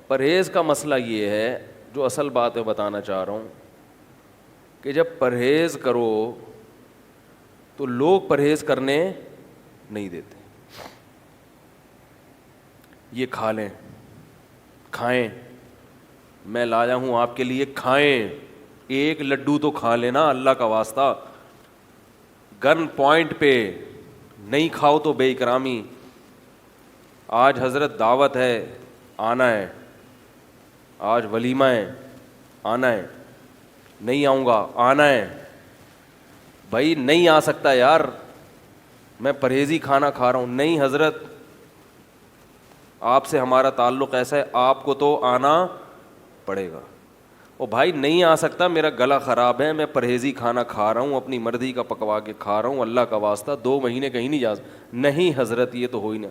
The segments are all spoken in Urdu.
پرہیز کا مسئلہ یہ ہے جو اصل بات ہے بتانا چاہ رہا ہوں کہ جب پرہیز کرو تو لوگ پرہیز کرنے نہیں دیتے. یہ کھا لیں, کھائیں, میں لایا ہوں آپ کے لیے, کھائیں, ایک لڈو تو کھا لینا اللہ کا واسطہ, گن پوائنٹ پہ, نہیں کھاؤ تو بے اکرامی. آج حضرت دعوت ہے, آنا ہے, آج ولیمہ ہے, آنا ہے, نہیں آؤں گا, آنا ہے. بھائی نہیں آ سکتا یار, میں پرہیزی کھانا کھا رہا ہوں. نہیں حضرت, آپ سے ہمارا تعلق ایسا ہے, آپ کو تو آنا پڑے گا. او بھائی نہیں آ سکتا, میرا گلا خراب ہے, میں پرہیزی کھانا کھا رہا ہوں, اپنی مرضی کا پکوا کے کھا رہا ہوں, اللہ کا واسطہ 2 مہینے کہیں نہیں جا. نہیں حضرت یہ تو ہو ہی نہ,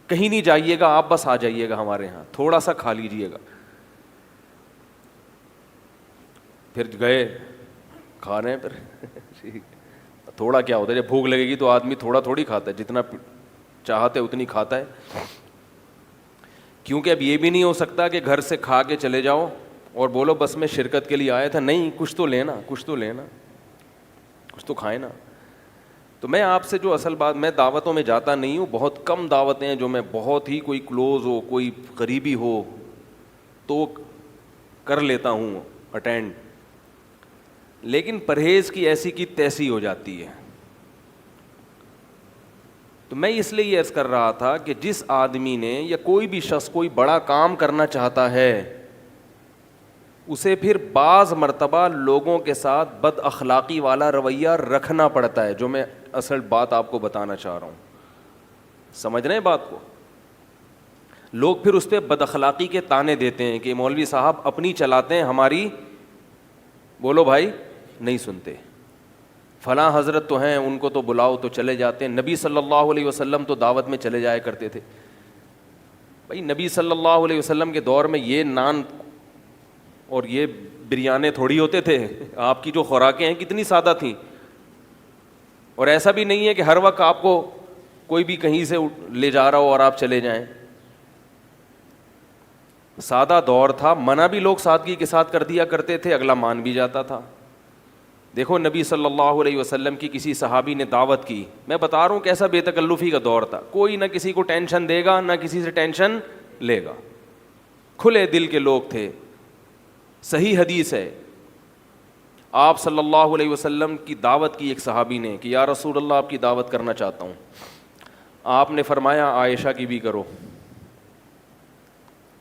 کہیں نہیں جائیے گا آپ, بس آ جائیے گا ہمارے یہاں, تھوڑا سا کھا لیجیے گا. پھر گئے, کھا رہے ہیں, پھر تھوڑا کیا ہوتا ہے, جب بھوک لگے گی تو آدمی تھوڑا تھوڑی کھاتا ہے, جتنا چاہتا ہے اتنی کھاتا ہے. کیونکہ اب یہ بھی نہیں ہو سکتا کہ گھر سے کھا کے چلے جاؤ اور بولو بس میں شرکت کے لیے آیا تھا. نہیں, کچھ تو لینا, کچھ تو لینا, کچھ تو کھائے نا. تو میں آپ سے جو اصل بات, میں دعوتوں میں جاتا نہیں ہوں, بہت کم دعوتیں ہیں جو میں بہت ہی کوئی کلوز ہو, کوئی قریبی ہو تو کر لیتا ہوں اٹینڈ, لیکن پرہیز کی ایسی کی تیسی ہو جاتی ہے. تو میں اس لیے یہ عرض کر رہا تھا کہ جس آدمی نے یا کوئی بھی شخص کوئی بڑا کام کرنا چاہتا ہے, اسے پھر بعض مرتبہ لوگوں کے ساتھ بد اخلاقی والا رویہ رکھنا پڑتا ہے, جو میں اصل بات آپ کو بتانا چاہ رہا ہوں. سمجھ رہے ہیں بات کو؟ لوگ پھر اس پہ بد اخلاقی کے طعنے دیتے ہیں کہ مولوی صاحب اپنی چلاتے ہیں, ہماری بولو بھائی نہیں سنتے. فلاں حضرت تو ہیں, ان کو تو بلاؤ تو چلے جاتے ہیں. نبی صلی اللہ علیہ وسلم تو دعوت میں چلے جایا کرتے تھے. بھائی نبی صلی اللہ علیہ وسلم کے دور میں یہ نان اور یہ بریانے تھوڑی ہوتے تھے. آپ کی جو خوراکیں ہیں کتنی سادہ تھیں, اور ایسا بھی نہیں ہے کہ ہر وقت آپ کو کوئی بھی کہیں سے لے جا رہا ہو اور آپ چلے جائیں. سادہ دور تھا, منع بھی لوگ سادگی کے ساتھ کر دیا کرتے تھے, اگلا مان بھی جاتا تھا. دیکھو نبی صلی اللہ علیہ وسلم کی کسی صحابی نے دعوت کی, میں بتا رہا ہوں کیسا بے تکلفی کا دور تھا, کوئی نہ کسی کو ٹینشن دے گا نہ کسی سے ٹینشن لے گا, کھلے دل کے لوگ تھے. صحیح حدیث ہے, آپ صلی اللہ علیہ وسلم کی دعوت کی ایک صحابی نے کہ یا رسول اللہ آپ کی دعوت کرنا چاہتا ہوں. آپ نے فرمایا عائشہ کی بھی کرو,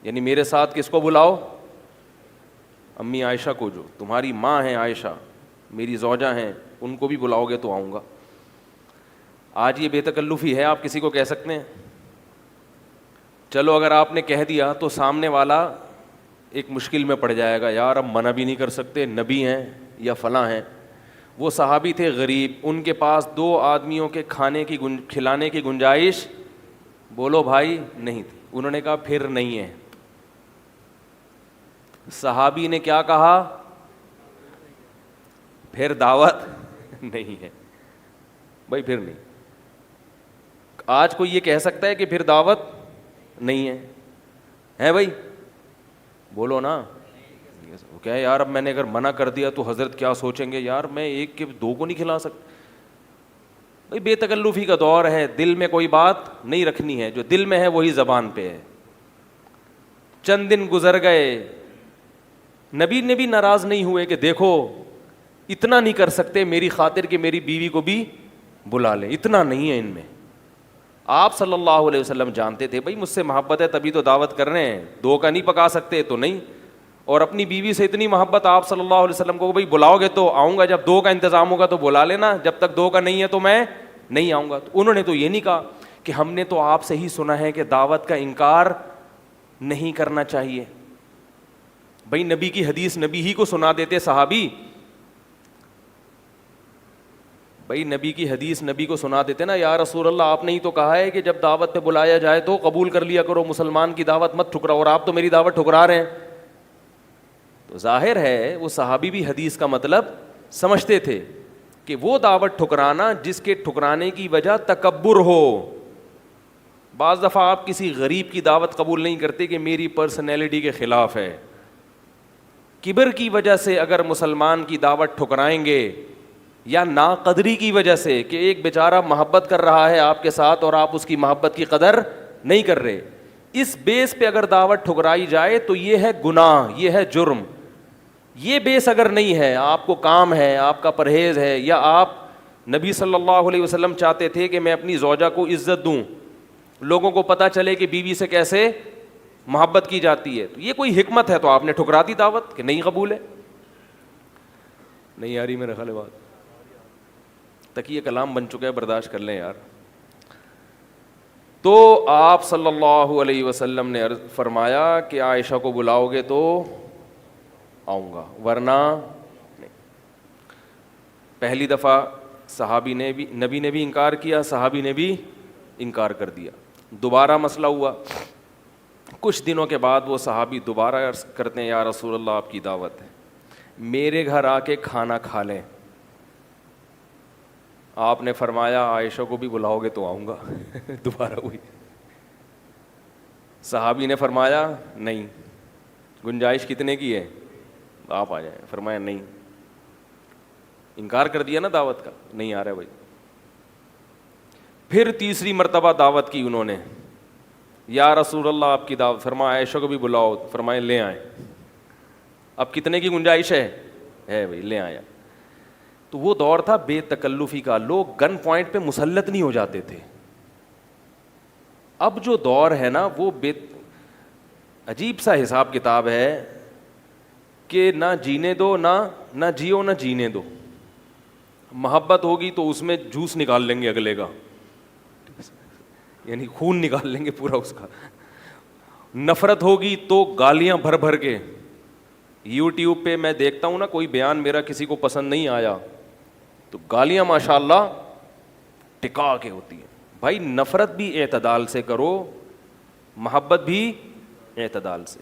یعنی میرے ساتھ کس کو بلاؤ, امی عائشہ کو, جو تمہاری ماں ہیں عائشہ, میری زوجہ ہیں, ان کو بھی بلاؤ گے تو آؤں گا. آج یہ بے تکلفی ہے, آپ کسی کو کہہ سکتے ہیں. چلو اگر آپ نے کہہ دیا تو سامنے والا ایک مشکل میں پڑ جائے گا, یار اب منع بھی نہیں کر سکتے, نبی ہیں یا فلاں ہیں. وہ صحابی تھے غریب, ان کے پاس 2 آدمیوں کے کھلانے کی گنجائش بولو بھائی نہیں تھی. انہوں نے کہا پھر نہیں ہے. صحابی نے کیا کہا, پھر دعوت نہیں ہے. بھائی پھر نہیں. آج کوئی یہ کہہ سکتا ہے کہ پھر دعوت نہیں ہے بھائی, بولو نا. کیا ہے یار, اب میں نے اگر منع کر دیا تو حضرت کیا سوچیں گے, یار میں 1 کے 2 کو نہیں کھلا سکتا. بھائی بے تکلفی کا دور ہے, دل میں کوئی بات نہیں رکھنی ہے, جو دل میں ہے وہی زبان پہ ہے. چند دن گزر گئے, نبی نے بھی ناراض نہیں ہوئے کہ دیکھو اتنا نہیں کر سکتے میری خاطر کہ میری بیوی کو بھی بلا لیں, اتنا نہیں ہے ان میں. آپ صلی اللہ علیہ وسلم جانتے تھے بھائی مجھ سے محبت ہے تبھی تو دعوت کر رہے ہیں, 2 کا نہیں پکا سکتے تو نہیں. اور اپنی بیوی سے اتنی محبت آپ صلی اللہ علیہ وسلم کو, بھائی بلاؤ گے تو آؤں گا, جب 2 کا انتظام ہوگا تو بلا لینا, جب تک 2 کا نہیں ہے تو میں نہیں آؤں گا. تو انہوں نے تو یہ نہیں کہا کہ ہم نے تو آپ سے ہی سنا ہے کہ دعوت کا انکار نہیں کرنا چاہیے. بھائی نبی کی حدیث نبی ہی کو سنا دیتے صحابی, بھائی نبی کی حدیث نبی کو سنا دیتے نا, یا رسول اللہ آپ نے ہی تو کہا ہے کہ جب دعوت پہ بلایا جائے تو قبول کر لیا کرو, مسلمان کی دعوت مت ٹھکراؤ, اور آپ تو میری دعوت ٹھکرا رہے ہیں. تو ظاہر ہے وہ صحابی بھی حدیث کا مطلب سمجھتے تھے کہ وہ دعوت ٹھکرانا جس کے ٹھکرانے کی وجہ تکبر ہو, بعض دفعہ آپ کسی غریب کی دعوت قبول نہیں کرتے کہ میری پرسنالٹی کے خلاف ہے. کبر کی وجہ سے اگر مسلمان کی دعوت ٹھکرائیں گے, یا ناقدری کی وجہ سے کہ ایک بیچارہ محبت کر رہا ہے آپ کے ساتھ اور آپ اس کی محبت کی قدر نہیں کر رہے, اس بیس پہ اگر دعوت ٹھکرائی جائے تو یہ ہے گناہ, یہ ہے جرم. یہ بیس اگر نہیں ہے, آپ کو کام ہے, آپ کا پرہیز ہے, یا آپ نبی صلی اللہ علیہ وسلم چاہتے تھے کہ میں اپنی زوجہ کو عزت دوں, لوگوں کو پتہ چلے کہ بیوی سے کیسے محبت کی جاتی ہے, تو یہ کوئی حکمت ہے, تو آپ نے ٹھکرا دی دعوت کہ نہیں قبول ہے. نہیں آ رہی میرے خیال بات, تکیہ کلام بن چکا ہے, برداشت کر لیں یار. تو آپ صلی اللہ علیہ وسلم نے فرمایا کہ عائشہ کو بلاؤ گے تو آؤں گا, ورنہ نہیں. پہلی دفعہ صحابی نے بھی, نبی نے بھی انکار کیا, صحابی نے بھی انکار کر دیا. دوبارہ مسئلہ ہوا, کچھ دنوں کے بعد وہ صحابی دوبارہ عرض کرتے ہیں یا رسول اللہ آپ کی دعوت ہے, میرے گھر آ کے کھانا کھا لیں. آپ نے فرمایا عائشہ کو بھی بلاؤ گے تو آؤں گا. دوبارہ ہوئی. صحابی نے فرمایا نہیں, گنجائش کتنے کی ہے, آپ آ جائیں. فرمایا نہیں, انکار کر دیا نا دعوت کا, نہیں آ رہا بھائی. پھر تیسری مرتبہ دعوت کی انہوں نے, یا رسول اللہ آپ کی دعوت, فرمایا عائشہ کو بھی بلاؤ, فرمائے لے آئیں. اب کتنے کی گنجائش ہے بھائی, لے آیا. تو وہ دور تھا بے تکلفی کا, لوگ گن پوائنٹ پہ مسلط نہیں ہو جاتے تھے. اب جو دور ہے نا وہ عجیب سا حساب کتاب ہے کہ نہ جینے دو, نہ جیو نہ جینے دو. محبت ہوگی تو اس میں جوس نکال لیں گے اگلے کا, یعنی خون نکال لیں گے پورا اس کا. نفرت ہوگی تو گالیاں بھر بھر کے. یوٹیوب پہ میں دیکھتا ہوں نا, کوئی بیان میرا کسی کو پسند نہیں آیا تو گالیاں ماشاء اللہ ٹکا کے ہوتی ہیں. بھائی نفرت بھی اعتدال سے کرو, محبت بھی اعتدال سے.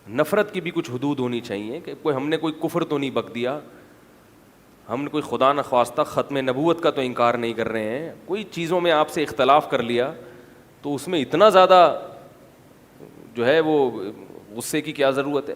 نفرت کی بھی کچھ حدود ہونی چاہیے, کہ کوئی ہم نے کوئی کفر تو نہیں بک دیا, ہم نے کوئی خدا نخواستہ ختم نبوت کا تو انکار نہیں کر رہے ہیں. کوئی چیزوں میں آپ سے اختلاف کر لیا تو اس میں اتنا زیادہ جو ہے وہ غصے کی کیا ضرورت ہے.